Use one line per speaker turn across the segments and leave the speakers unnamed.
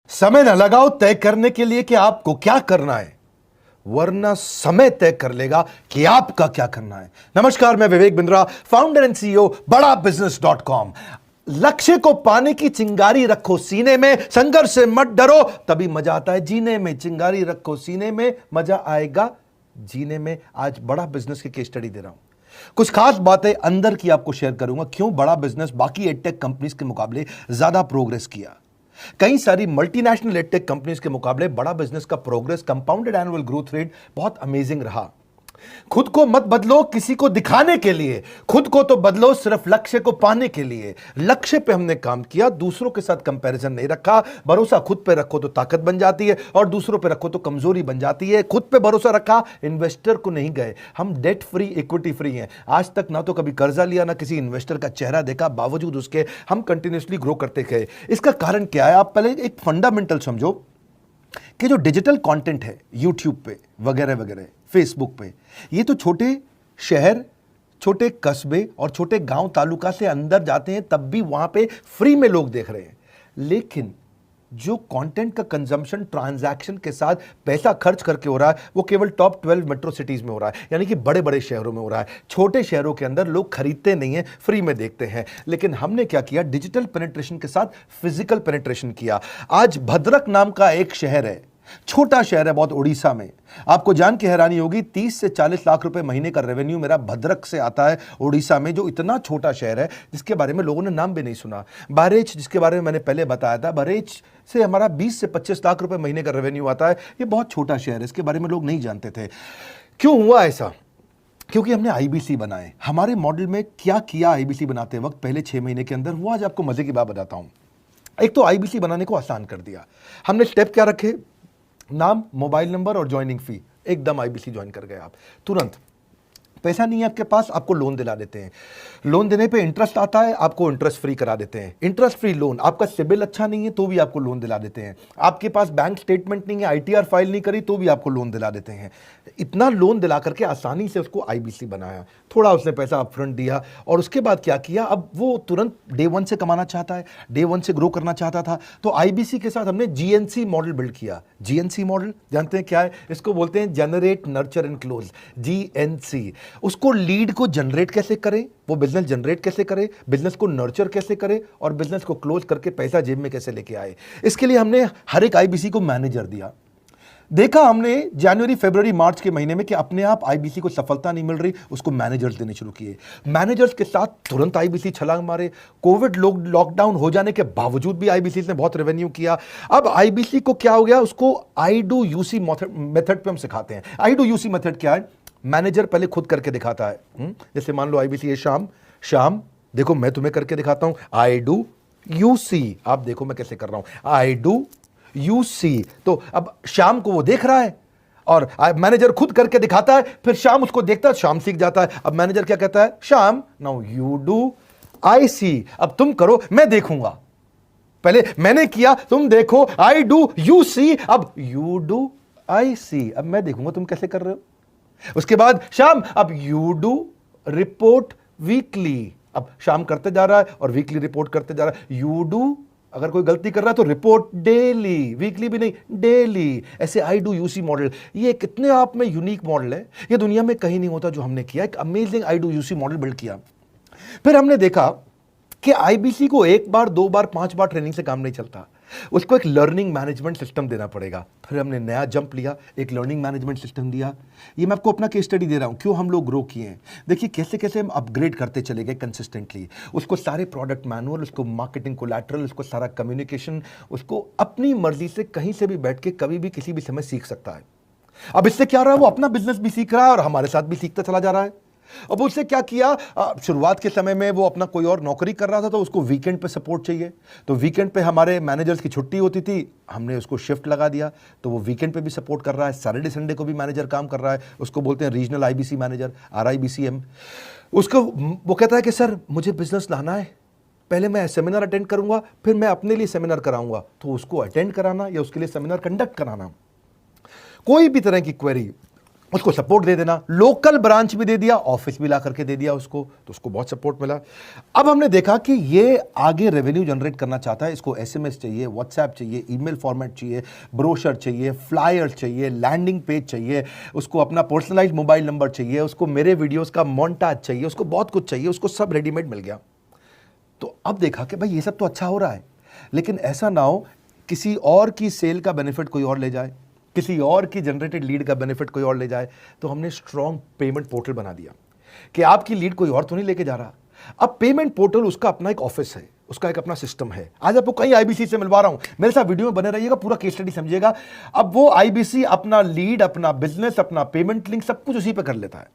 समय न लगाओ तय करने के लिए कि आपको क्या करना है, वरना समय तय कर लेगा कि आपका क्या करना है। नमस्कार, मैं Vivek Bindra, founder and CEO बड़ा बिजनेस .com। लक्ष्य को पाने की चिंगारी रखो सीने में, संघर्ष से मत डरो, तभी मजा आता है जीने में। चिंगारी रखो सीने में, मजा आएगा जीने में। आज बड़ा बिजनेस की केस स्टडी दे रहा हूं, कुछ खास बातें अंदर की आपको शेयर करूंगा, क्यों बड़ा बिजनेस बाकी एडटेक कंपनीज के मुकाबले ज्यादा प्रोग्रेस किया। कई सारी मल्टीनेशनल एडटेक कंपनीज के मुकाबले बड़ा बिजनेस का progress, compounded annual growth rate बहुत अमेजिंग रहा। खुद को मत बदलो किसी को दिखाने के लिए, खुद को तो बदलो सिर्फ लक्ष्य को पाने के लिए। लक्ष्य पे हमने काम किया, दूसरों के साथ कंपैरिजन नहीं रखा। भरोसा खुद पे रखो तो ताकत बन जाती है, और दूसरों पे रखो तो कमजोरी बन जाती है। खुद पे भरोसा रखा, इन्वेस्टर को नहीं गए। हम डेट फ्री, इक्विटी फ्री हैं। आज तक ना तो कभी कर्जा लिया, ना किसी इन्वेस्टर का चेहरा देखा, बावजूद उसके हम कंटिन्यूसली ग्रो करते गए। इसका कारण क्या है? आप पहले एक फंडामेंटल समझो कि जो डिजिटल कंटेंट है यूट्यूब पे वगैरह वगैरह, फेसबुक पे, ये तो छोटे शहर, छोटे कस्बे और छोटे गांव तालुका से अंदर जाते हैं, तब भी वहां पे फ्री में लोग देख रहे हैं। लेकिन जो कंटेंट का कंजम्पशन ट्रांजैक्शन के साथ पैसा खर्च करके हो रहा है, वो केवल टॉप 12 मेट्रो सिटीज में हो रहा है, यानी कि बड़े बड़े शहरों में हो रहा है। छोटे शहरों के अंदर लोग खरीदते नहीं हैं, फ्री में देखते हैं। लेकिन हमने क्या किया? डिजिटल पेनिट्रेशन के साथ फिजिकल पेनिट्रेशन किया। आज भद्रक नाम का एक शहर है, छोटा शहर है बहुत, उड़ीसा में। आपको जान के हैरानी होगी, 30 से 40 लाख रुपए महीने का रेवेन्यू मेरा भद्रक से आता है, उड़ीसा में, जो इतना छोटा शहर है जिसके बारे में लोगों ने नाम भी नहीं सुना। बहरेच, जिसके बारे में मैंने पहले बताया था, बहरेच से हमारा 20 से 25 लाख रुपए महीने का रेवेन्यू आता है। ये बहुत छोटा शहर है, इसके बारे में लोग नहीं जानते थे। क्यों हुआ ऐसा? क्योंकि हमने आईबीसी बनाए। हमारे मॉडल में क्या किया आईबीसी बनाते वक्त पहले 6 महीने के अंदर? वो आज आपको मजे की बात बताता हूं। एक तो आईबीसी बनाने को आसान कर दिया। हमने स्टेप क्या रखे? नाम, मोबाइल नंबर और ज्वाइनिंग फी, एकदम आईबीसी ज्वाइन कर गए आप तुरंत। पैसा नहीं है आपके पास, आपको लोन दिला देते हैं। लोन देने पे इंटरेस्ट आता है, आपको इंटरेस्ट फ्री करा देते हैं। Interest free loan. आपका सिबिल अच्छा नहीं है तो भी आपको लोन दिला देते हैं। आपके पास बैंक स्टेटमेंट नहीं है, आईटीआर फाइल नहीं करी तो भी आपको लोन दिला देते हैं। इतना लोन दिला करके आसानी से उसको आईबीसी बनाया। थोड़ा उसने पैसा अपफ्रंट दिया, और उसके बाद क्या किया? अब वो तुरंत डे 1 से कमाना चाहता है, डे 1 से ग्रो करना चाहता था, तो आईबीसी के साथ हमने जीएनसी मॉडल बिल्ड किया। जीएनसी मॉडल जानते हैं क्या है? इसको बोलते हैं generate, nurture and close, GNC. उसको लीड को जनरेट कैसे करें, वो बिजनेस जनरेट कैसे करे, बिजनेस को नर्चर कैसे करे, और बिजनेस को क्लोज करके पैसा जेब में कैसे लेके आए। इसके लिए हमने हर एक आईबीसी को मैनेजर दिया। देखा हमने जनवरी, फरवरी, मार्च के महीने में कि अपने आप आईबीसी को सफलता नहीं मिल रही, उसको मैनेजर्स देने शुरू किए। मैनेजर्स के साथ तुरंत आईबीसी छलांग मारे। कोविड लॉकडाउन हो जाने के बावजूद भी आईबीसी ने बहुत रेवेन्यू किया। अब आईबीसी को क्या हो गया? उसको आई डू यूसी मेथड पे हम सिखाते हैं। आई डू यूसी मेथड क्या है? मैनेजर पहले खुद करके दिखाता है। जैसे मान लो आईबीसी है, शाम देखो मैं तुम्हें करके दिखाता हूं, आई डू यू सी। आप देखो मैं कैसे कर रहा हूं, आई डू यू सी। तो अब शाम को वो देख रहा है, और मैनेजर खुद करके दिखाता है, फिर शाम उसको देखता है, शाम सीख जाता है। अब मैनेजर क्या कहता है? शाम, नाउ यू डू, आई सी। अब तुम करो, मैं देखूंगा। पहले मैंने किया, तुम देखो, आई डू यू सी, अब यू डू आई सी, अब मैं देखूंगा तुम कैसे कर रहे हो। उसके बाद शाम, अब यू डू रिपोर्ट वीकली। अब शाम करते जा रहा है और वीकली रिपोर्ट करते जा रहा है। यू डू, अगर कोई गलती कर रहा है तो रिपोर्ट डेली, वीकली भी नहीं, डेली। ऐसे आई डू यूसी मॉडल, ये कितने आप में यूनिक मॉडल है, ये दुनिया में कहीं नहीं होता जो हमने किया। एक amazing I do UC model build किया। फिर हमने देखा कि आईबीसी को 1 बार, 2 बार, 5 बार ट्रेनिंग से काम नहीं चलता, उसको एक लर्निंग मैनेजमेंट सिस्टम देना पड़ेगा। फिर हमने नया जंप लिया, एक लर्निंग मैनेजमेंट सिस्टम दिया। ये मैं आपको अपना केस स्टडी दे रहा हूं, क्यों हम लोग ग्रो किए हैं। देखिए कैसे कैसे हम अपग्रेड करते चले गए कंसिस्टेंटली। उसको सारे प्रोडक्ट मैनुअल, उसको मार्केटिंग कोलैटरल, उसको सारा कम्युनिकेशन, उसको अपनी मर्जी से कहीं से भी बैठ के कभी भी किसी भी समय सीख सकता है। अब इससे क्या रहा है? वो अपना बिजनेस भी सीख रहा है और हमारे साथ भी सीखता चला जा रहा है। अब उससे क्या किया? शुरुआत के समय में वो अपना कोई और नौकरी कर रहा था, तो उसको वीकेंड पे सपोर्ट चाहिए। तो वीकेंड पे हमारे मैनेजर्स की छुट्टी होती थी, हमने उसको शिफ्ट लगा दिया, तो वो वीकेंड पे भी सपोर्ट कर रहा है। सैटरडे संडे को भी मैनेजर काम कर रहा है, उसको बोलते हैं रीजनल आईबीसी मैनेजर, RIBCM। उसको वो कहता है कि सर मुझे बिजनेस लाना है, पहले मैं सेमिनार अटेंड करूंगा, फिर मैं अपने लिए सेमिनार कराऊंगा। तो उसको अटेंड कराना या उसके लिए सेमिनार कंडक्ट कराना, कोई भी तरह की क्वेरी, उसको सपोर्ट दे देना, लोकल ब्रांच भी दे दिया, ऑफिस भी ला करके दे दिया उसको, तो उसको बहुत सपोर्ट मिला। अब हमने देखा कि ये आगे रेवेन्यू जनरेट करना चाहता है, इसको एसएमएस चाहिए, व्हाट्सएप चाहिए, ईमेल फॉर्मेट चाहिए, ब्रोशर चाहिए, फ्लायर चाहिए, लैंडिंग पेज चाहिए, उसको अपना पर्सनलाइज्ड मोबाइल नंबर चाहिए, उसको मेरे वीडियोस का मोन्टाज चाहिए, उसको बहुत कुछ चाहिए, उसको सब रेडीमेड मिल गया। तो अब देखा कि भाई ये सब तो अच्छा हो रहा है, लेकिन ऐसा ना हो किसी और की सेल का बेनिफिट कोई और ले जाए, किसी और की जनरेटेड लीड का बेनिफिट कोई और ले जाए। तो हमने स्ट्रॉन्ग पेमेंट पोर्टल बना दिया कि आपकी लीड कोई और तो नहीं लेके जा रहा। अब पेमेंट पोर्टल उसका अपना एक ऑफिस है, उसका एक अपना सिस्टम है। आज आपको कई आईबीसी से मिलवा रहा हूं, मेरे साथ वीडियो में बने रहिएगा, पूरा केस स्टडी समझिएगा। अब वो आईबीसी अपना लीड, अपना बिजनेस, अपना पेमेंट लिंक सब कुछ उसी पे कर लेता है।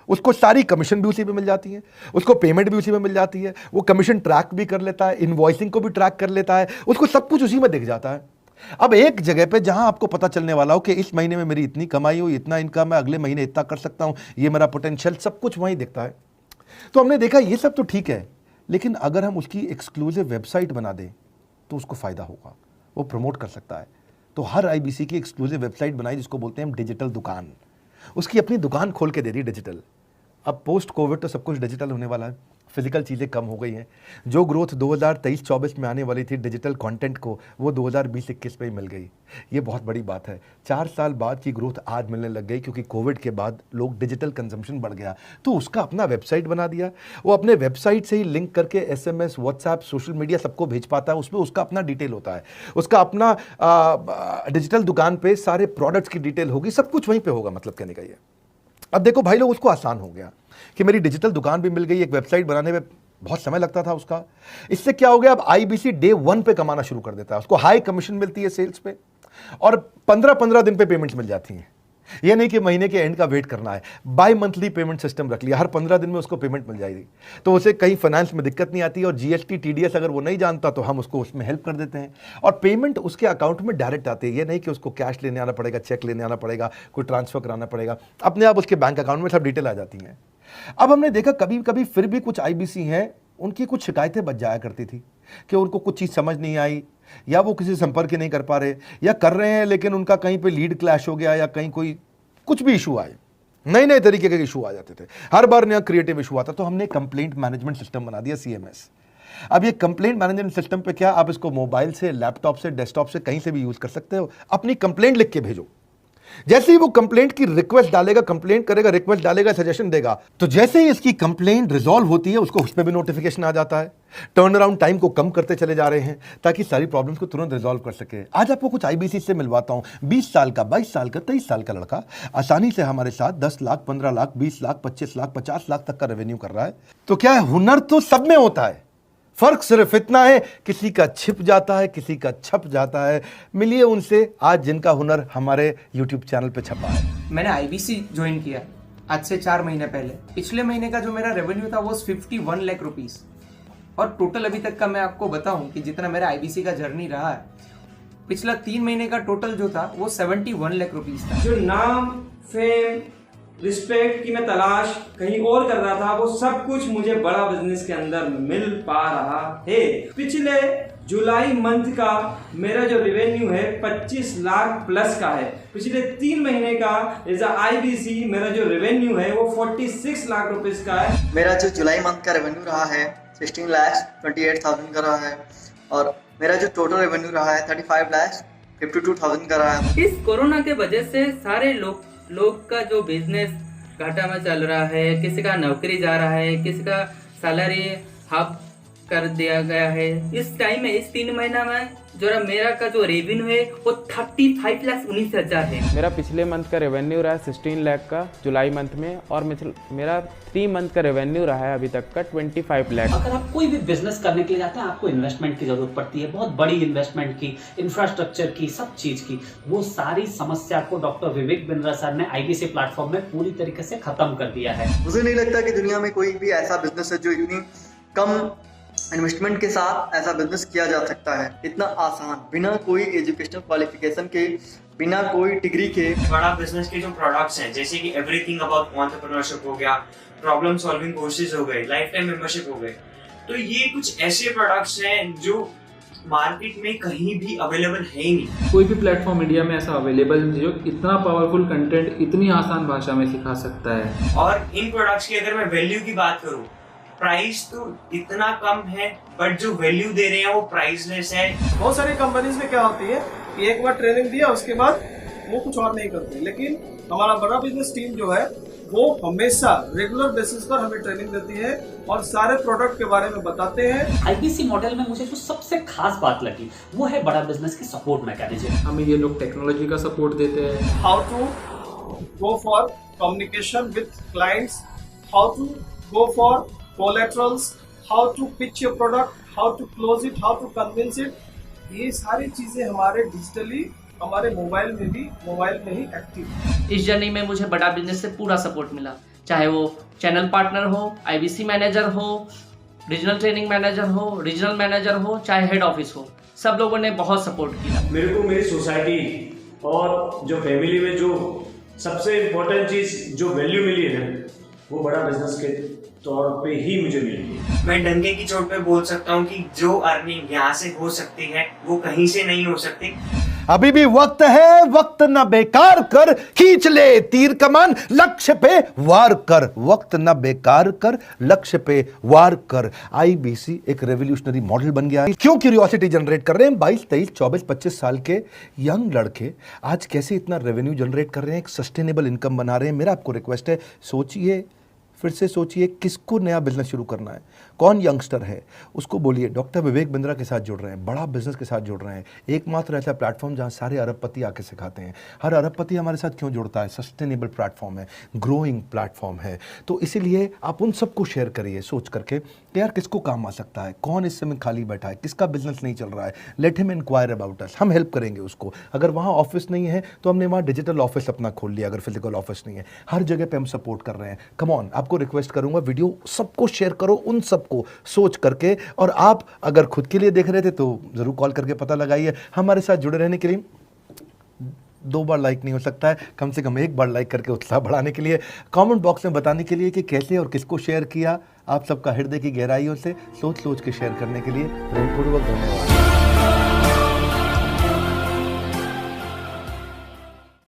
उसको सारी कमीशन भी उसी पे मिल जाती है, उसको पेमेंट भी उसी में मिल जाती है, वो कमीशन ट्रैक भी कर लेता है, इनवॉइसिंग को भी ट्रैक कर लेता है, उसको सब कुछ उसी में दिख जाता है। अब एक जगह पे जहां आपको पता चलने वाला हो कि इस महीने में मेरी इतनी कमाई हुई, इतना इनकम है, अगले महीने इतना कर सकता हूं, ये मेरा पोटेंशियल, सब कुछ वहीं दिखता है। तो हमने देखा ये सब तो ठीक है, लेकिन अगर हम उसकी एक्सक्लूसिव वेबसाइट बना दें तो उसको फायदा होगा, वो प्रमोट कर सकता है। तो हर आईबीसी की एक्सक्लूसिव वेबसाइट बनाई, जिसको बोलते हैं हम डिजिटल दुकान। उसकी अपनी दुकान खोल के दे दी डिजिटल। अब पोस्ट कोविड तो सब कुछ डिजिटल होने वाला है, फिजिकल चीज़ें कम हो गई हैं। जो ग्रोथ 2023-24 में आने वाली थी डिजिटल कंटेंट को, वो 2020-21 में ही मिल गई। ये बहुत बड़ी बात है। 4 साल बाद की ग्रोथ आज मिलने लग गई, क्योंकि कोविड के बाद लोग डिजिटल कंजम्पशन बढ़ गया। तो उसका अपना वेबसाइट बना दिया, वो अपने वेबसाइट से ही लिंक करके एसएमएस, व्हाट्सएप, सोशल मीडिया सबको भेज पाता है। उसमें उसका अपना डिटेल होता है, उसका अपना डिजिटल दुकान पे सारे प्रोडक्ट्स की डिटेल होगी, सब कुछ वहीं पर होगा। मतलब कहने का ये, अब देखो भाई लोग, उसको आसान हो गया कि मेरी डिजिटल दुकान भी मिल गई। एक वेबसाइट बनाने में बहुत समय लगता था उसका। इससे क्या हो गया, अब आईबीसी डे 1 पे कमाना शुरू कर देता है। उसको हाई कमीशन मिलती है सेल्स पे, और 15-15 दिन पे पेमेंट्स मिल जाती हैं। ये नहीं कि महीने के एंड का वेट करना है, बाई मंथली पेमेंट सिस्टम रख लिया, हर 15 दिन में उसको पेमेंट मिल जाएगी। तो उसे कहीं फाइनेंस में दिक्कत नहीं आती, और जीएसटी, टीडीएस अगर वो नहीं जानता तो हम उसको उसमें हेल्प कर देते हैं, और पेमेंट उसके अकाउंट में डायरेक्ट आती है। ये नहीं कि उसको कैश लेने आना पड़ेगा, चेक लेने आना पड़ेगा, कोई ट्रांसफर कराना पड़ेगा, अपने आप उसके बैंक अकाउंट में सब डिटेल आ जाती हैं। अब हमने देखा कभी कभी फिर भी कुछ आईबीसी हैं, उनकी कुछ शिकायतें बच जाया करती थी कि उनको कुछ चीज़ समझ नहीं आई, या वो किसी संपर्क ही नहीं कर पा रहे, या कर रहे हैं लेकिन उनका कहीं पे लीड क्लैश हो गया, या कहीं कोई कुछ भी इशू आए, नए नए तरीके के इशू आ जाते थे, हर बार नया क्रिएटिव इशू आता। तो हमने कंप्लेंट मैनेजमेंट सिस्टम बना दिया, सीएमएस। अब ये कंप्लेंट मैनेजमेंट सिस्टम पे क्या, आप इसको मोबाइल से, लैपटॉप से, डेस्कटॉप से, कहीं से भी यूज कर सकते हो। अपनी कंप्लेंट लिख के भेजो, जैसे ही वो कंप्लेंट की रिक्वेस्ट डालेगा, कंप्लेंट करेगा, रिक्वेस्ट डालेगा, सजेशन देगा, तो जैसे ही इसकी कंप्लेंट रिजॉल्व होती है उसको उस पर भी नोटिफिकेशन आ जाता है। टर्न अराउंड टाइम को कम करते चले जा रहे हैं ताकि सारी प्रॉब्लम्स को तुरंत रिजॉल्व कर सके। आज आपको कुछ आईबीसी से मिलवाता हूं। 20 साल का, 22 साल का, 23 साल का लड़का आसानी से हमारे साथ 10 लाख, 15 लाख, 20 लाख, 25 लाख, 50 लाख तक का रेवेन्यू कर रहा है। तो क्या है, हुनर तो सब में होता है, फर्क सिर्फ इतना है किसी का छिप जाता है, किसी का छप जाता है। मिलिए उनसे आज जिनका हुनर हमारे YouTube चैनल पे छपा है।
मैंने आईबीसी ज्वाइन किया आज से 4 महीने पहले। पिछले महीने का जो मेरा रेवेन्यू था वो 51 लाख रुपीस, और टोटल अभी तक का मैं आपको बताऊं कि जितना मेरा आईबीसी का जर्नी रहा है, पिछला 3 महीने का टोटल जो था वो 71 लाख रुपीस था।
जो नाम, फेम, रिस्पेक्ट की मैं तलाश कहीं और कर रहा था, वो सब कुछ मुझे बड़ा बिजनेस के अंदर मिल पा रहा है। पिछले जुलाई मंथ का मेरा जो रेवेन्यू है 25 लाख प्लस का है। पिछले 3 महीने का एज आईबीसी मेरा जो रेवेन्यू है वो 46 लाख रुपीस का है।
मेरा जो जुलाई मंथ का रेवेन्यू रहा है 16,28,000 का रहा है, और मेरा जो टोटल रेवेन्यू रहा है 35,52,000 का रहा है।
इस कोरोना के वजह से सारे लोग का जो बिजनेस घाटा में चल रहा है, किसी का नौकरी जा रहा है, किसी का सैलरी हाफ कर दिया गया है। इस टाइम में, इस 3 महीना में जो मेरा का जो रेवेन्यू है वो 35,19,000 है।
मेरा पिछले मंथ का रेवेन्यू रहा है 16 लाख का जुलाई मंथ में, और मेरा 3 मंथ का रेवेन्यू रहा है अभी तक का 25 लाख।
अगर आप कोई भी बिजनेस करने के लिए जाते हैं, आपको इन्वेस्टमेंट की जरूरत पड़ती है, बहुत बड़ी इन्वेस्टमेंट की, इंफ्रास्ट्रक्चर की, सब चीज की। वो सारी समस्या को डॉक्टर विवेक बिंद्रा सर ने आईबीसी प्लेटफॉर्म में पूरी तरीके से खत्म कर दिया है।
मुझे नहीं लगता कि दुनिया में कोई भी ऐसा बिजनेस है जो इतनी कम इन्वेस्टमेंट के साथ ऐसा बिजनेस किया जा सकता है, इतना आसान, बिना कोई एजुकेशनल क्वालिफिकेशन के, बिना कोई डिग्री के।
बड़ा बिजनेस के जो प्रोडक्ट्स हैं, जैसे कि एवरीथिंग अबाउट एंटरप्रेन्योरशिप हो गया, प्रॉब्लम सॉल्विंग कोर्सेज हो गए, लाइफ टाइम मेंबरशिप हो गए, तो ये कुछ ऐसे प्रोडक्ट्स हैं जो मार्केट में कहीं भी अवेलेबल है ही नहीं।
कोई भी प्लेटफॉर्म इंडिया में ऐसा अवेलेबल नहीं जो इतना पावरफुल कंटेंट इतनी आसान भाषा में सिखा सकता है।
और इन प्रोडक्ट्स की अगर मैं वैल्यू की बात करूं, प्राइस तो इतना कम है बट जो वैल्यू दे रहे हैं वो प्राइसलेस है।
बहुत सारी कंपनीज में क्या होती है कि एक बार ट्रेनिंग दिया उसके बाद वो कुछ और नहीं करते, लेकिन हमारा बड़ा बिजनेस टीम जो है वो हमेशा रेगुलर बेसिस पर हमें ट्रेनिंग देती है और सारे प्रोडक्ट के बारे में बताते हैं।
आईबीसी मॉडल में मुझे जो सबसे खास बात लगी वो है बड़ा बिजनेस की सपोर्ट मैकेनिज्म।
हमें ये लोग टेक्नोलॉजी का सपोर्ट देते हैं।
How to go for communication with clients, how to go for collaterals, how to pitch your product, how to close it, how to convince it, ये सारी चीजें हमारे डिजिटली हमारे मोबाइल में ही एक्टिव।
इस जर्नी में मुझे बड़ा बिजनेस से पूरा सपोर्ट मिला, चाहे वो चैनल पार्टनर हो, आईबीसी मैनेजर हो, रीजनल ट्रेनिंग मैनेजर हो, रीजनल मैनेजर हो, चाहे हेड ऑफिस हो, सब लोगों ने बहुत सपोर्ट किया।
मेरे को मेरी सोसाइटी और जो फैमिली में जो सबसे इम्पोर्टेंट चीज जो वैल्यू मिली है ना, वो बड़ा बिजनेस के तौर पे ही मुझे मिली है। मैं डंके की चोट पे बोल सकता हूँ कि जो अर्निंग यहाँ से हो सकती है वो कहीं से नहीं हो सकती।
अभी भी वक्त है, वक्त न बेकार कर, खींच ले तीर कमान, लक्ष्य पे वार कर, वक्त न बेकार कर, लक्ष्य पे वार कर। आईबीसी एक रेवोल्यूशनरी मॉडल बन गया है। क्यों क्यूरियोसिटी जनरेट कर रहे हैं 22, 23, 24, 25 साल के यंग लड़के आज कैसे इतना रेवेन्यू जनरेट कर रहे हैं, एक सस्टेनेबल इनकम बना रहे हैं। मेरा आपको रिक्वेस्ट है, सोचिए, फिर से सोचिए, किसको नया बिजनेस शुरू करना है, कौन यंगस्टर है, उसको बोलिए डॉक्टर विवेक बिंद्रा के साथ जुड़ रहे हैं, बड़ा बिजनेस के साथ जुड़ रहे हैं। एकमात्र ऐसा प्लेटफॉर्म जहां सारे अरबपति आके सिखाते हैं। हर अरबपति हमारे साथ क्यों जुड़ता है? सस्टेनेबल प्लेटफॉर्म है, ग्रोइंग प्लेटफॉर्म है। तो इसीलिए आप उन सबको शेयर करिए सोच करके कि यार किसको काम आ सकता है, कौन इस समय खाली बैठा है, किसका बिजनेस नहीं चल रहा है, let him inquire about us, हम हेल्प करेंगे उसको। अगर वहाँ ऑफिस नहीं है तो हमने वहाँ डिजिटल ऑफिस अपना खोल लिया, अगर फिजिकल ऑफिस नहीं है, हर जगह पे हम सपोर्ट कर रहे हैं। कम ऑन, आपको रिक्वेस्ट करूंगा वीडियो सबको शेयर करो, उन सबको सोच करके। और आप अगर खुद के लिए देख रहे थे तो जरूर कॉल करके पता लगाइए। हमारे साथ जुड़े रहने के लिए 2 बार लाइक नहीं हो सकता है, कम से कम 1 बार लाइक करके उत्साह बढ़ाने के लिए, कमेंट बॉक्स में बताने के लिए कि कैसे और किसको शेयर किया। आप सबका हृदय की गहराइयों से सोच सोच के शेयर करने के लिए प्रेमपूर्वक धन्यवाद।